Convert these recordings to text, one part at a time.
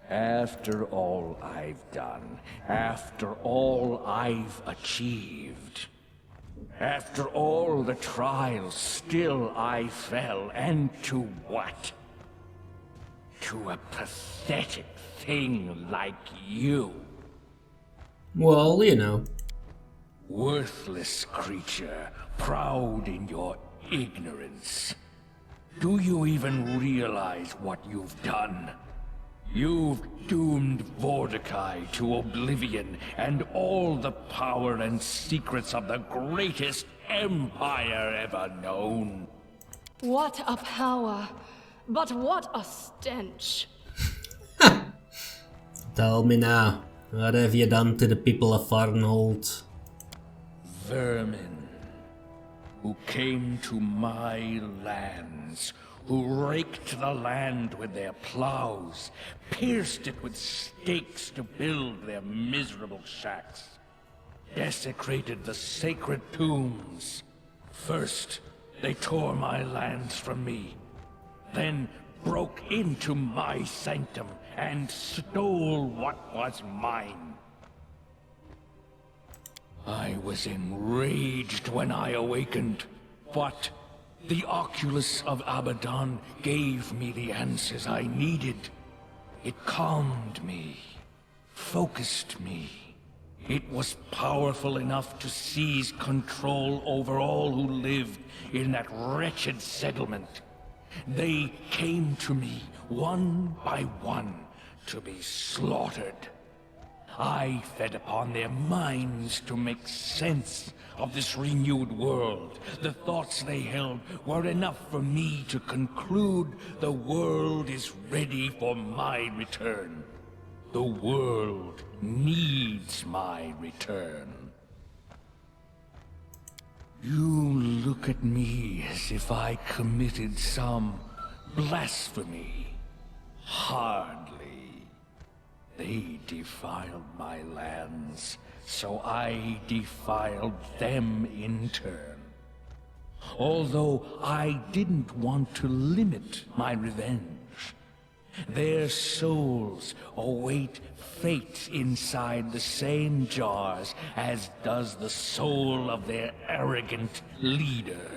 After all I've done, after all I've achieved, after all the trials, still I fell, and to what? To a pathetic thing like you. Well, you know. Worthless creature, proud in your ignorance. Do you even realize what you've done? You've doomed Vordakai to oblivion and all the power and secrets of the greatest empire ever known. What a power, but what a stench. Tell me now, what have you done to the people of Varnhold? Vermin, who came to my lands, who raked the land with their plows, pierced it with stakes to build their miserable shacks, desecrated the sacred tombs. First, they tore my lands from me, then broke into my sanctum and stole what was mine. I was enraged when I awakened, but the Oculus of Abaddon gave me the answers I needed. It calmed me, focused me. It was powerful enough to seize control over all who lived in that wretched settlement. They came to me, one by one, to be slaughtered. I fed upon their minds to make sense of this renewed world. The thoughts they held were enough for me to conclude the world is ready for my return. The world needs my return. You look at me as if I committed some blasphemy. Hardly. They defiled my lands, so I defiled them in turn. Although I didn't want to limit my revenge, their souls await fate inside the same jars as does the soul of their arrogant leader.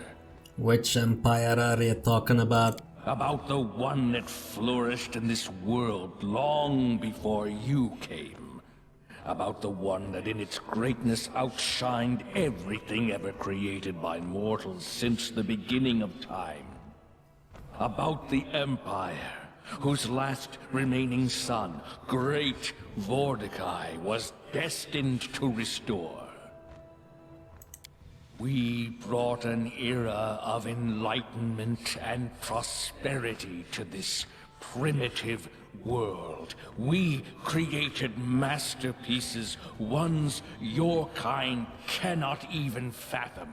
Which empire are you talking about? About the one that flourished in this world long before you came. About the one that in its greatness outshined everything ever created by mortals since the beginning of time. About the Empire, whose last remaining son, great Vordakai, was destined to restore. We brought an era of enlightenment and prosperity to this primitive world. We created masterpieces, ones your kind cannot even fathom.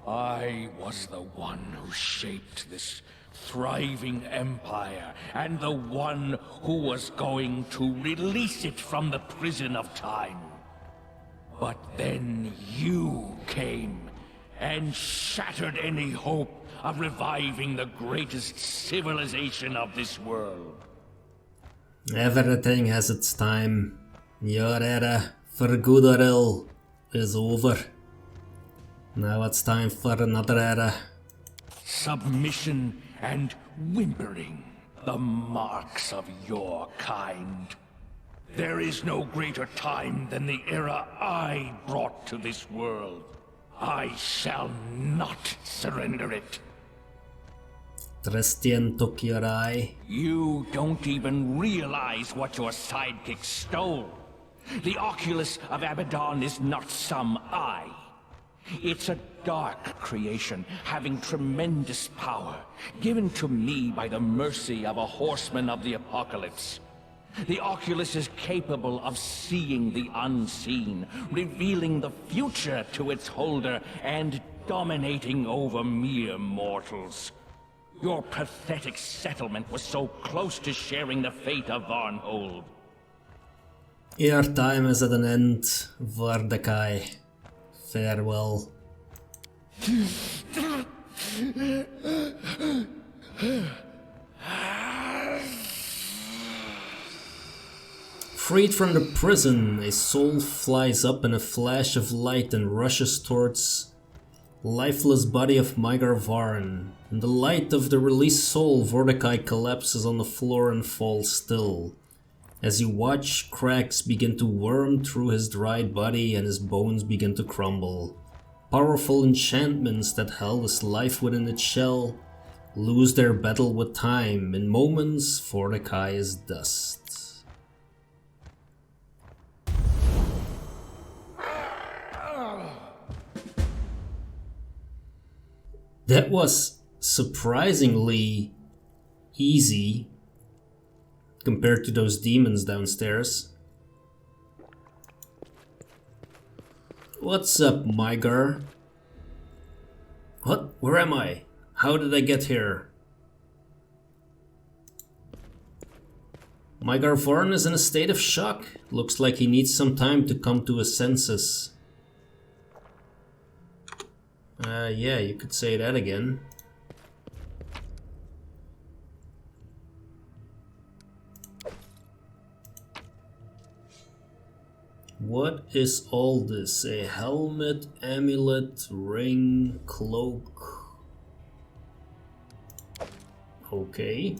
I was the one who shaped this thriving empire, and the one who was going to release it from the prison of time. But then you came and shattered any hope of reviving the greatest civilization of this world. Everything has its time. Your era, for good or ill, is over. Now it's time for another era. Submission and whimpering, the marks of your kind. There is no greater time than the era I brought to this world. I shall not surrender it. Tristian took your eye. You don't even realize what your sidekick stole. The Oculus of Abaddon is not some eye. It's a dark creation, having tremendous power, given to me by the mercy of a horseman of the apocalypse. The Oculus is capable of seeing the unseen, revealing the future to its holder, and dominating over mere mortals. Your pathetic settlement was so close to sharing the fate of Varnhold. Your time is at an end, Vordakai. Farewell. Freed from the prison, a soul flies up in a flash of light and rushes towards lifeless body of Maeger Varn. In the light of the released soul, Vordakai collapses on the floor and falls still. As you watch, cracks begin to worm through his dried body and his bones begin to crumble. Powerful enchantments that held his life within its shell lose their battle with time. In moments, Vordakai is dust. That was surprisingly easy compared to those demons downstairs. What's up, Maeger? What? Where am I? How did I get here? Maeger Varn is in a state of shock. Looks like he needs some time to come to his senses. Yeah, you could say that again. What is all this? A helmet, amulet, ring, cloak. Okay.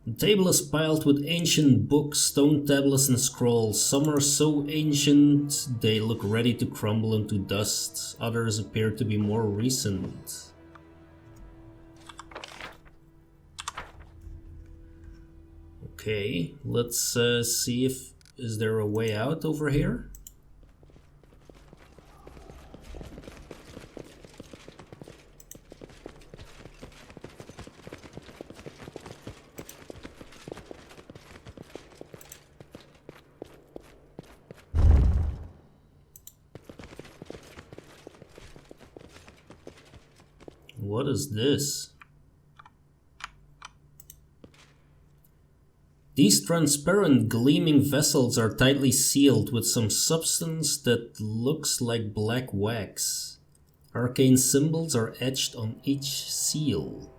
The table is piled with ancient books, stone tablets and scrolls. Some are so ancient they look ready to crumble into dust. Others appear to be more recent. Okay, let's see if is there a way out over here? What is this? These transparent, gleaming vessels are tightly sealed with some substance that looks like black wax. Arcane symbols are etched on each seal.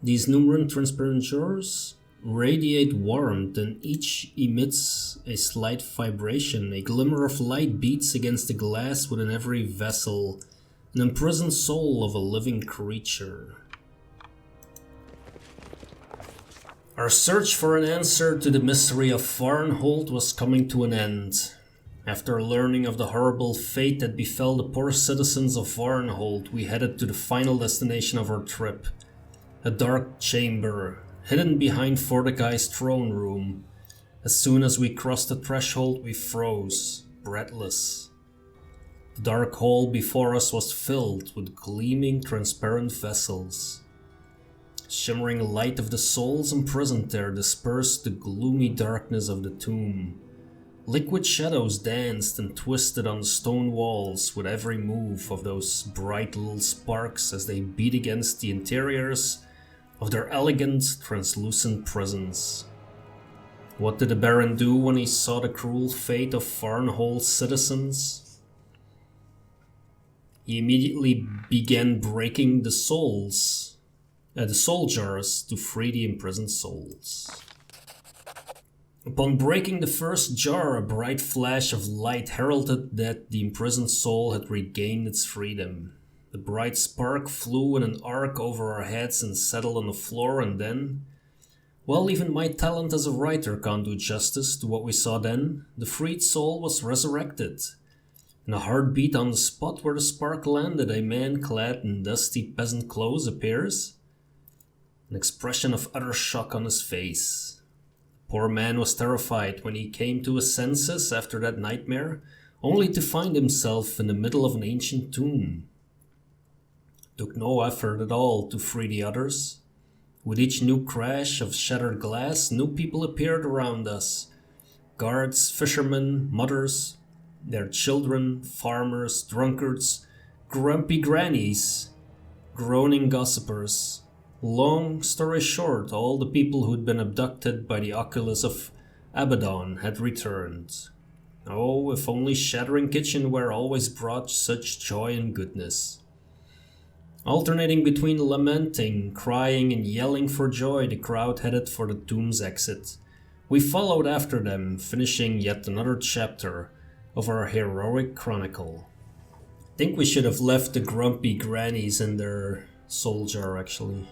These numerous transparent jars radiate warmth, and each emits a slight vibration. A glimmer of light beats against the glass within every vessel, an imprisoned soul of a living creature. Our search for an answer to the mystery of Varnhold was coming to an end. After learning of the horrible fate that befell the poor citizens of Varnhold, we headed to the final destination of our trip, a dark chamber hidden behind Vordakai's throne room. As soon as we crossed the threshold, we froze, breathless. The dark hall before us was filled with gleaming, transparent vessels. Shimmering light of the souls imprisoned there dispersed the gloomy darkness of the tomb. Liquid shadows danced and twisted on the stone walls with every move of those bright little sparks as they beat against the interiors of their elegant, translucent prisons. What did the Baron do when he saw the cruel fate of Varnhold's citizens? He immediately began breaking the soul jars to free the imprisoned souls. Upon breaking the first jar, a bright flash of light heralded that the imprisoned soul had regained its freedom. The bright spark flew in an arc over our heads and settled on the floor, and then, well, even my talent as a writer can't do justice to what we saw then. The freed soul was resurrected. In a heartbeat on the spot where the spark landed, a man clad in dusty peasant clothes appears, an expression of utter shock on his face. The poor man was terrified when he came to his senses after that nightmare, only to find himself in the middle of an ancient tomb. It took no effort at all to free the others. With each new crash of shattered glass, new people appeared around us. Guards, fishermen, mothers, their children, farmers, drunkards, grumpy grannies, groaning gossipers. Long story short, all the people who'd been abducted by the Oculus of Abaddon had returned. Oh, if only Shattering Kitchenware always brought such joy and goodness. Alternating between lamenting, crying, and yelling for joy, the crowd headed for the tomb's exit. We followed after them, finishing yet another chapter of our heroic chronicle. I think we should have left the grumpy grannies in their soul jar, actually.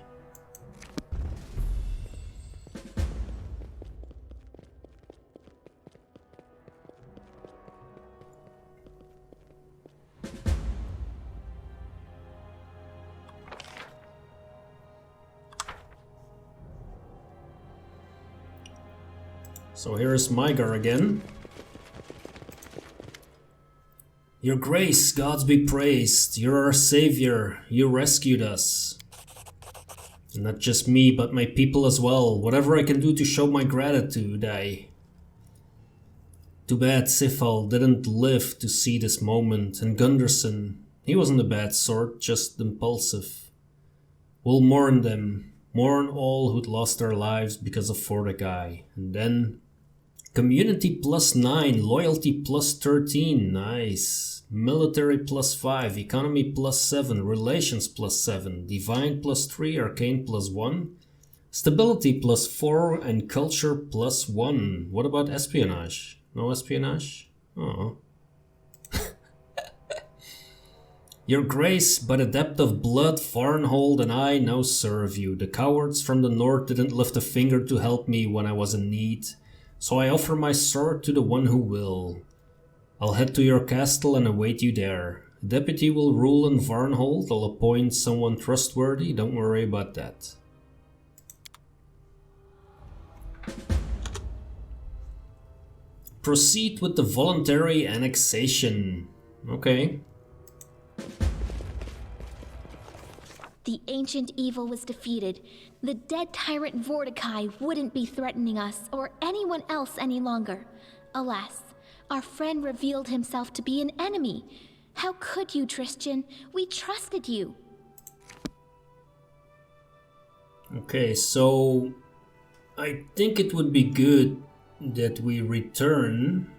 So here's Maeger again. Your grace, gods be praised. You're our savior. You rescued us. And not just me, but my people as well. Whatever I can do to show my gratitude, Too bad Sifal didn't live to see this moment, and Gunderson, he wasn't a bad sort, just impulsive. We'll mourn them, mourn all who'd lost their lives because of Vordakai, and then community +9, loyalty +13, nice. Military +5, economy +7, relations +7, divine +3, arcane +1, stability +4, and culture +1. What about espionage? No espionage? Oh. Your grace, by the depth of blood, Varnhold and I now serve you. The cowards from the north didn't lift a finger to help me when I was in need. So I offer my sword to the one who will. I'll head to your castle and await you there. A deputy will rule in Varnhold. I'll appoint someone trustworthy. Don't worry about that. Proceed with the voluntary annexation. Okay. The ancient evil was defeated. The dead tyrant Vordakai wouldn't be threatening us or anyone else any longer. Alas, our friend revealed himself to be an enemy. How could you, Tristan? We trusted you. Okay, so I think it would be good that we return.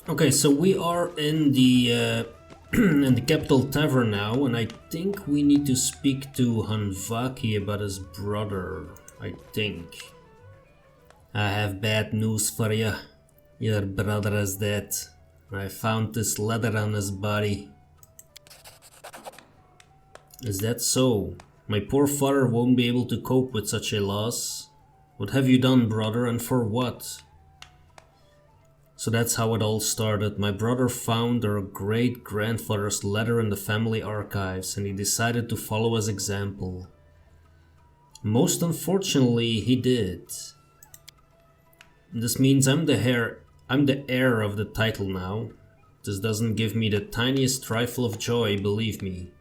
Okay, so we are in the in the capital tavern now, and I think we need to speak to Hanvaki about his brother. I think. I have bad news for you. Your brother is dead. I found this letter on his body. Is that so? My poor father won't be able to cope with such a loss. What have you done, brother, and for what? So that's how it all started. My brother found our great-grandfather's letter in the family archives, and he decided to follow his example. Most unfortunately, he did. This means I'm the heir of the title now. This doesn't give me the tiniest trifle of joy, believe me.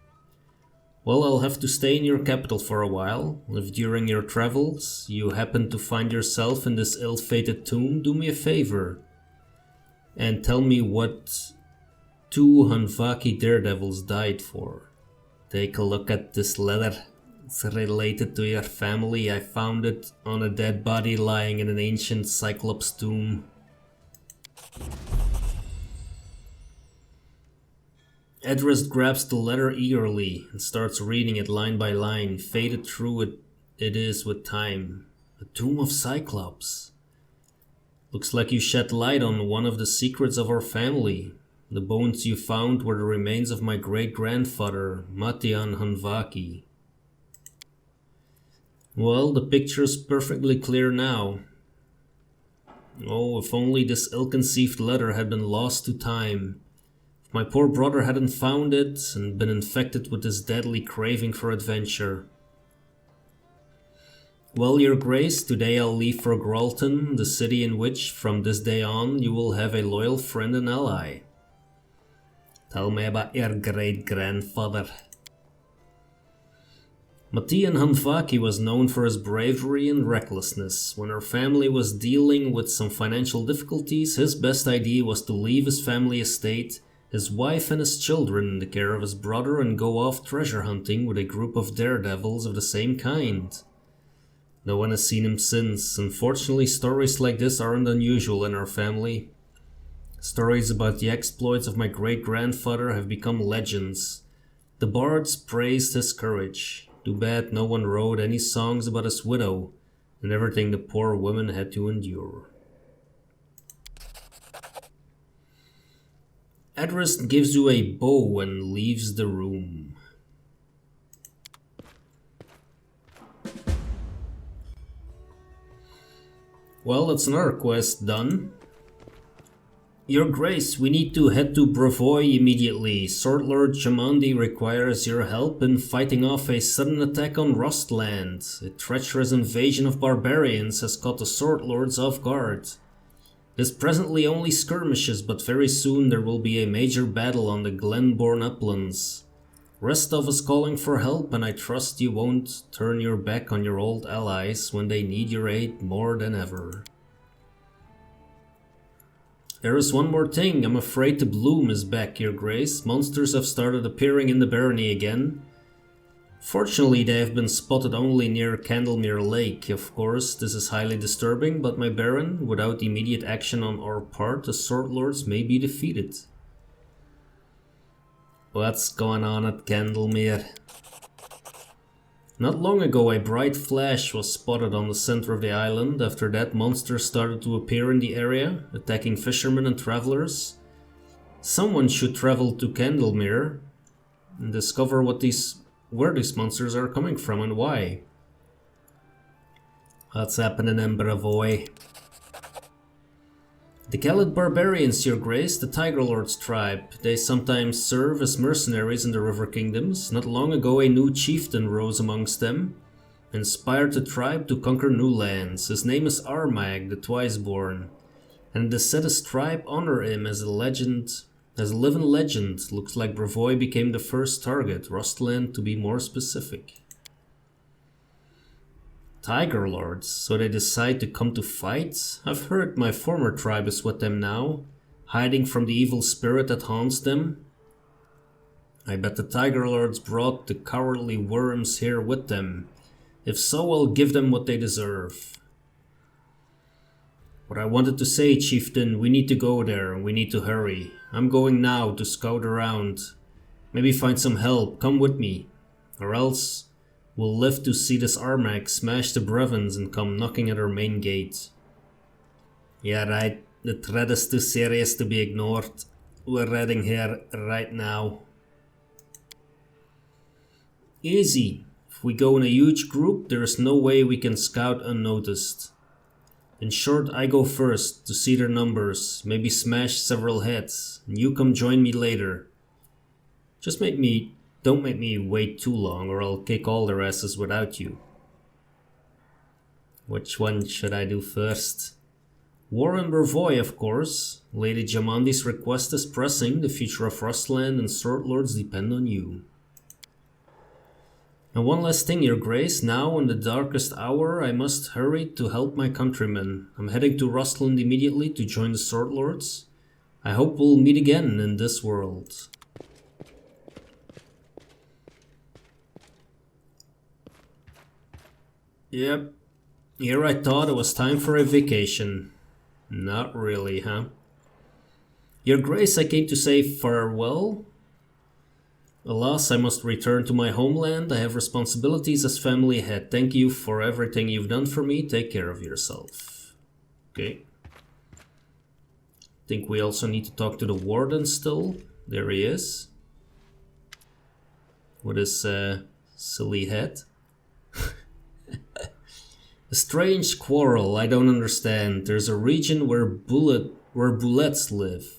Well, I'll have to stay in your capital for a while. If during your travels you happen to find yourself in this ill-fated tomb, do me a favor and tell me what 2 Hanvaki daredevils died for. Take a look at this letter. It's related to your family. I found it on a dead body lying in an ancient Cyclops tomb. Edrist grabs the letter eagerly and starts reading it line by line. Faded through it is with time. A tomb of Cyclops. Looks like you shed light on one of the secrets of our family. The bones you found were the remains of my great-grandfather, Matian Hanvaki. Well, the picture's perfectly clear now. Oh, if only this ill-conceived letter had been lost to time. If my poor brother hadn't found it and been infected with this deadly craving for adventure. Well, your grace, today I'll leave for Gralton, the city in which, from this day on, you will have a loyal friend and ally. Tell me about your great-grandfather. Matian Hanvaki was known for his bravery and recklessness. When her family was dealing with some financial difficulties, his best idea was to leave his family estate his wife and his children in the care of his brother and go off treasure hunting with a group of daredevils of the same kind. No one has seen him since. Unfortunately, stories like this aren't unusual in our family. Stories about the exploits of my great-grandfather have become legends. The bards praised his courage. Too bad no one wrote any songs about his widow and everything the poor woman had to endure. Adrist gives you a bow and leaves the room. Well, that's another quest done. Your Grace, we need to head to Brevoy immediately. Sword Lord Jamandi requires your help in fighting off a sudden attack on Rustland. A treacherous invasion of barbarians has caught the Sword Lords off guard. It is presently only skirmishes, but very soon there will be a major battle on the Glenborn uplands. Restov is calling for help, and I trust you won't turn your back on your old allies when they need your aid more than ever. There is one more thing. I'm afraid the bloom is back, Your Grace. Monsters have started appearing in the barony again. Fortunately, they have been spotted only near Candlemere Lake. Of course, this is highly disturbing, but my Baron, without immediate action on our part, the Sword Lords may be defeated. What's going on at Candlemere? Not long ago, a bright flash was spotted on the center of the island. After that, monsters started to appear in the area, attacking fishermen and travelers. Someone should travel to Candlemere and discover where these monsters are coming from and why. What's happening in Brevoy? The Khalid Barbarians, Your Grace, the Tiger Lord's tribe. They sometimes serve as mercenaries in the River Kingdoms. Not long ago a new chieftain rose amongst them, inspired the tribe to conquer new lands. His name is Armag, the Twiceborn, and the Cetus tribe honor him as a legend, as a living legend. Looks like Brevoy became the first target, Rustland to be more specific. Tiger Lords, so they decide to come to fight? I've heard my former tribe is with them now, hiding from the evil spirit that haunts them. I bet the Tiger Lords brought the cowardly worms here with them. If so, I'll give them what they deserve. What I wanted to say, Chieftain, we need to go there, and we need to hurry. I'm going now to scout around. Maybe find some help, come with me. Or else we'll live to see this Armag smash the Brevans and come knocking at our main gate. Yeah, right. The threat is too serious to be ignored. We're heading here right now. Easy. If we go in a huge group, there is no way we can scout unnoticed. In short, I go first to see their numbers, maybe smash several heads, and you come join me later. Just don't make me wait too long, or I'll kick all their asses without you. Which one should I do first? War in Brevoy, of course. Lady Jamandi's request is pressing. The future of Rustland and Sword Lords depend on you. And one last thing, Your Grace. Now, in the darkest hour, I must hurry to help my countrymen. I'm heading to Rustland immediately to join the Sword Lords. I hope we'll meet again in this world. Yep, here I thought it was time for a vacation. Not really, huh? Your Grace, I came to say farewell. Alas, I must return to my homeland. I have responsibilities as family head. Thank you for everything you've done for me. Take care of yourself. Okay. Think we also need to talk to the Warden still. There he is. With his silly head. A strange quarrel, I don't understand. There's a region where bullets live.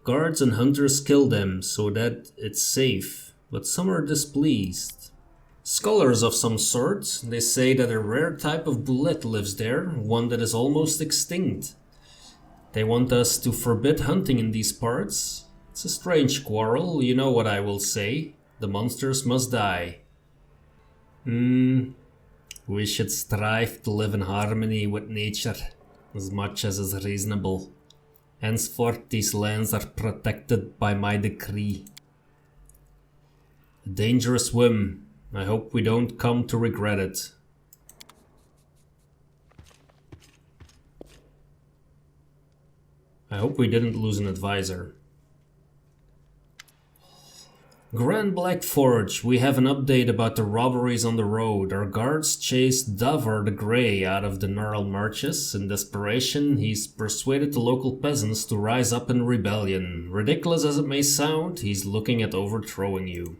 Guards and hunters kill them so that it's safe, but some are displeased. Scholars of some sort, they say that a rare type of bullet lives there, one that is almost extinct. They want us to forbid hunting in these parts. It's a strange quarrel, you know what I will say. The monsters must die. We should strive to live in harmony with nature, as much as is reasonable. Henceforth these lands are protected by my decree. A dangerous whim. I hope we don't come to regret it. I hope we didn't lose an advisor. Grenn Blackforge, we have an update about the robberies on the road. Our guards chased Davor the Grey out of the gnarl marches. In desperation, he's persuaded the local peasants to rise up in rebellion. Ridiculous as it may sound, he's looking at overthrowing you.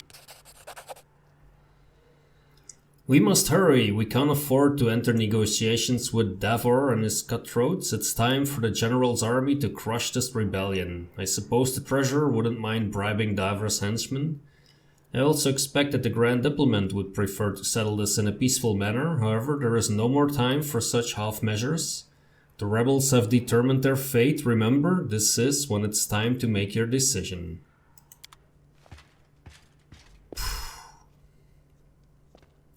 We must hurry. We can't afford to enter negotiations with Davor and his cutthroats. It's time for the general's army to crush this rebellion. I suppose the treasurer wouldn't mind bribing Davor's henchmen. I also expect that the Grand Diplomat would prefer to settle this in a peaceful manner. However, there is no more time for such half measures. The rebels have determined their fate. Remember, this is when it's time to make your decision.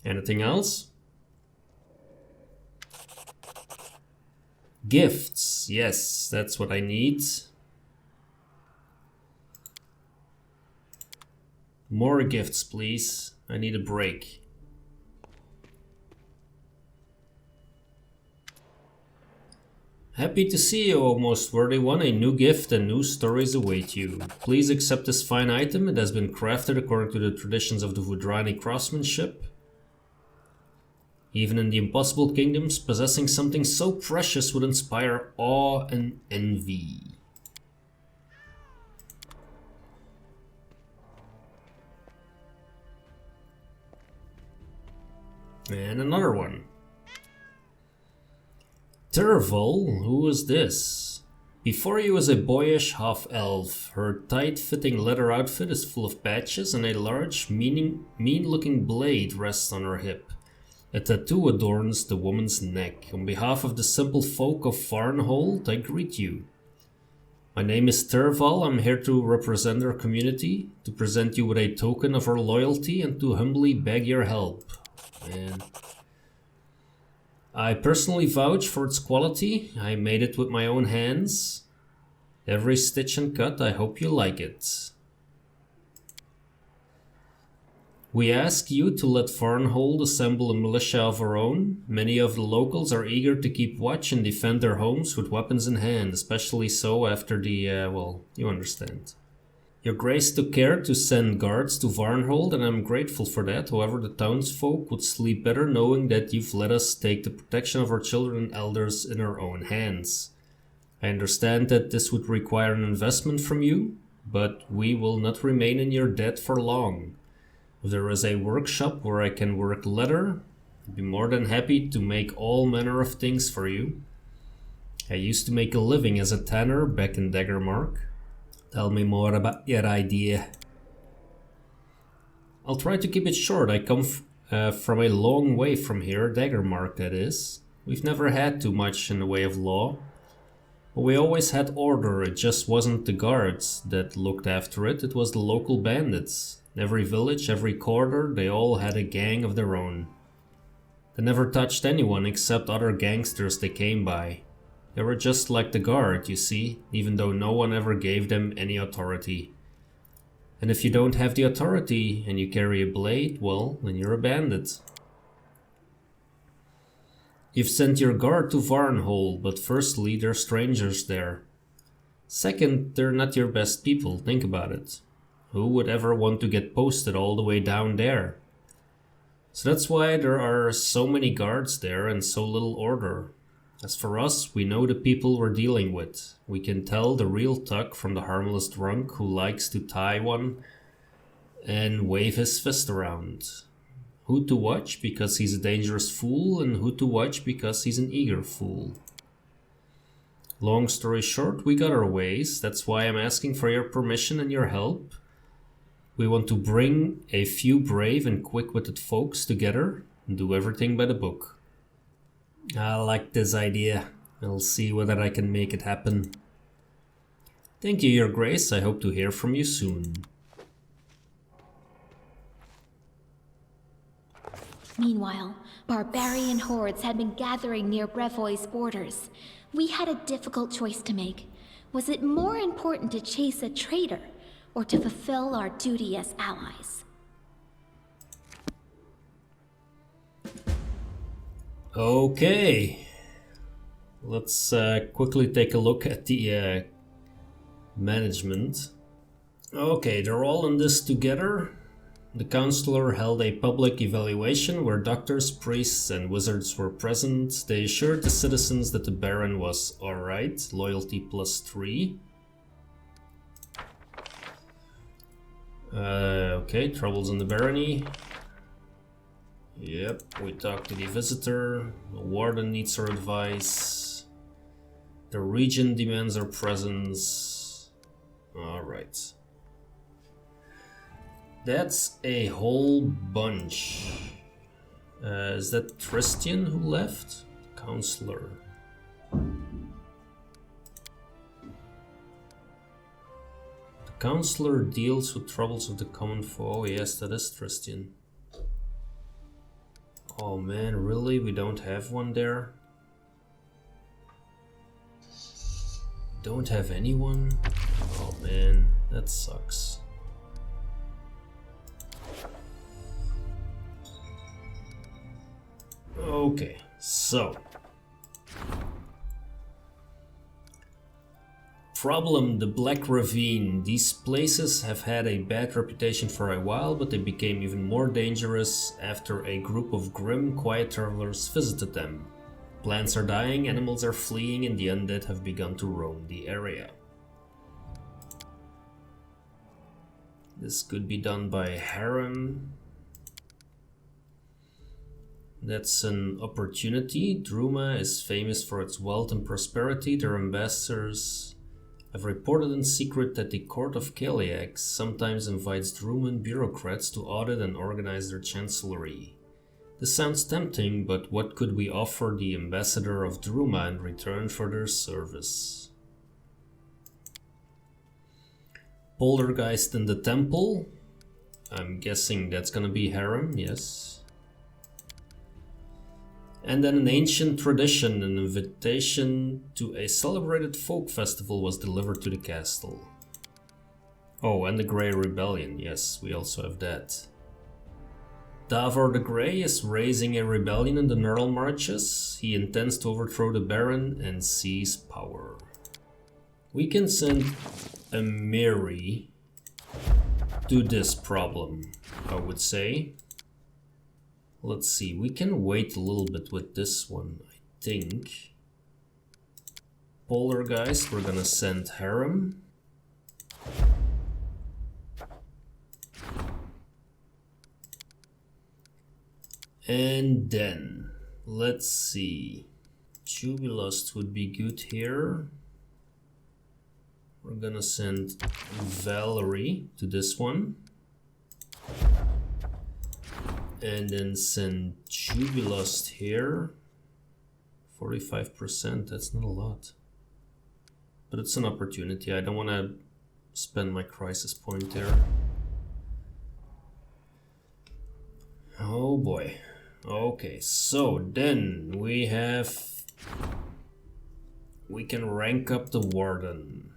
Anything else? Gifts. Yes, that's what I need. More gifts, please. I need a break. Happy to see you, O most worthy one. A new gift and new stories await you. Please accept this fine item. It has been crafted according to the traditions of the Vudrani craftsmanship. Even in the impossible kingdoms, possessing something so precious would inspire awe and envy. And another one. Terval, who is this? Before you is a boyish half-elf. Her tight-fitting leather outfit is full of patches and a large, mean-looking blade rests on her hip. A tattoo adorns the woman's neck. On behalf of the simple folk of Varnhold, I greet you. My name is Terval. I'm here to represent our community, to present you with a token of our loyalty and to humbly beg your help. And I personally vouch for its quality. I made it with my own hands. Every stitch and cut, I hope you like it. We ask you to let Varnhold assemble a militia of our own. Many of the locals are eager to keep watch and defend their homes with weapons in hand, especially so after the, well, you understand. Your Grace took care to send guards to Varnhold, and I'm grateful for that. However, the townsfolk would sleep better knowing that you've let us take the protection of our children and elders in our own hands. I understand that this would require an investment from you, but we will not remain in your debt for long. If there is a workshop where I can work leather, I'd be more than happy to make all manner of things for you. I used to make a living as a tanner back in Daggermark. Tell me more about your idea. I'll try to keep it short. I come from a long way from here, Daggermark that is. We've never had too much in the way of law. But we always had order. It just wasn't the guards that looked after it, it was the local bandits. Every village, every quarter, they all had a gang of their own. They never touched anyone except other gangsters they came by. They were just like the guard, you see, even though no one ever gave them any authority. And if you don't have the authority and you carry a blade, well, then you're a bandit. You've sent your guard to Varnhold, but firstly, they're strangers there. Second, they're not your best people, think about it. Who would ever want to get posted all the way down there? So that's why there are so many guards there and so little order. As for us, we know the people we're dealing with. We can tell the real thug from the harmless drunk who likes to tie one and wave his fist around. Who to watch because he's a dangerous fool, and who to watch because he's an eager fool. Long story short, we got our ways. That's why I'm asking for your permission and your help. We want to bring a few brave and quick-witted folks together and do everything by the book. I like this idea. I'll see whether I can make it happen. Thank you, Your Grace. I hope to hear from you soon. Meanwhile, barbarian hordes had been gathering near Brevoy's borders. We had a difficult choice to make. Was it more important to chase a traitor, or to fulfill our duty as allies? Okay. Let's quickly take a look at the management. Okay, they're all in this together. The counselor held a public evaluation where doctors, priests, and wizards were present. They assured the citizens that the Baron was alright, loyalty +3. Okay, troubles in the barony. Yep, we talked to the visitor. The warden needs her advice. The regent demands our presence. Alright. That's a whole bunch. Is that Tristian who left? Counselor. The counselor deals with troubles of the common foe. Oh, yes, that is Tristian. Oh man, really? We don't have one there? Don't have anyone? Oh man, that sucks. Okay, so. Problem, the Black Ravine. These places have had a bad reputation for a while, but they became even more dangerous after a group of grim, quiet travelers visited them. Plants are dying, animals are fleeing, and the undead have begun to roam the area. This could be done by Harem. That's an opportunity. Druma is famous for its wealth and prosperity. Their ambassadors have reported in secret that the Court of Kaliax sometimes invites Druman bureaucrats to audit and organize their chancellery. This sounds tempting, but what could we offer the ambassador of Druma in return for their service? Poltergeist in the temple. I'm guessing that's gonna be Harem, yes. And then an ancient tradition, an invitation to a celebrated folk festival was delivered to the castle. Oh, and the Grey Rebellion, yes, we also have that. Davor the Grey is raising a rebellion in the Knurl Marches. He intends to overthrow the Baron and seize power. We can send a Mary to this problem, I would say. Let's see, we can wait a little bit with this one, I think. Poltergeist, we're gonna send Harem. And then, let's see. Jubilust would be good here. We're gonna send Valerie to this one. And then send Jubilust here. 45%, that's not a lot. But it's an opportunity, I don't want to spend my crisis point there. Oh boy. Okay, so then we can rank up the Warden.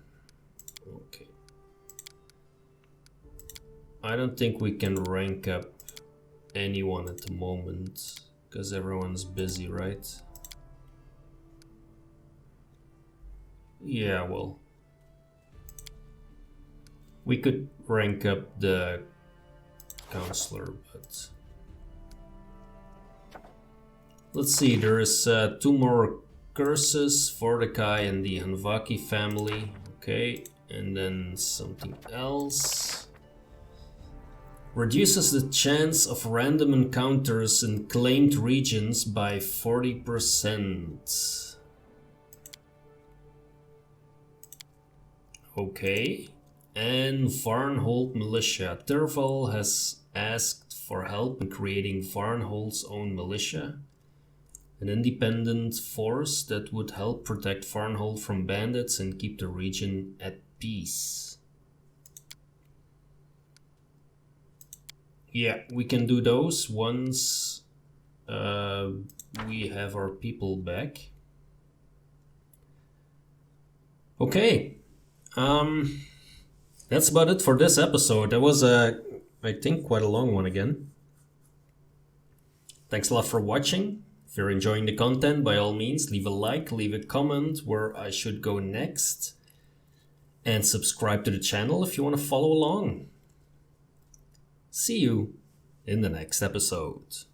Okay. I don't think we can rank up anyone at the moment, because everyone's busy, right? Yeah, well, we could rank up the counselor, but let's see, there is 2 more curses, Vordakai and the Hanvaki family, okay, and then something else. Reduces the chance of random encounters in claimed regions by 40%. Okay. And Varnhold Militia. Terval has asked for help in creating Varnhold's own militia. An independent force that would help protect Varnhold from bandits and keep the region at peace. Yeah, we can do those once we have our people back. Okay, That's about it for this episode. That was, I think, quite a long one again. Thanks a lot for watching. If you're enjoying the content, by all means, leave a like, leave a comment where I should go next. And subscribe to the channel if you want to follow along. See you in the next episode.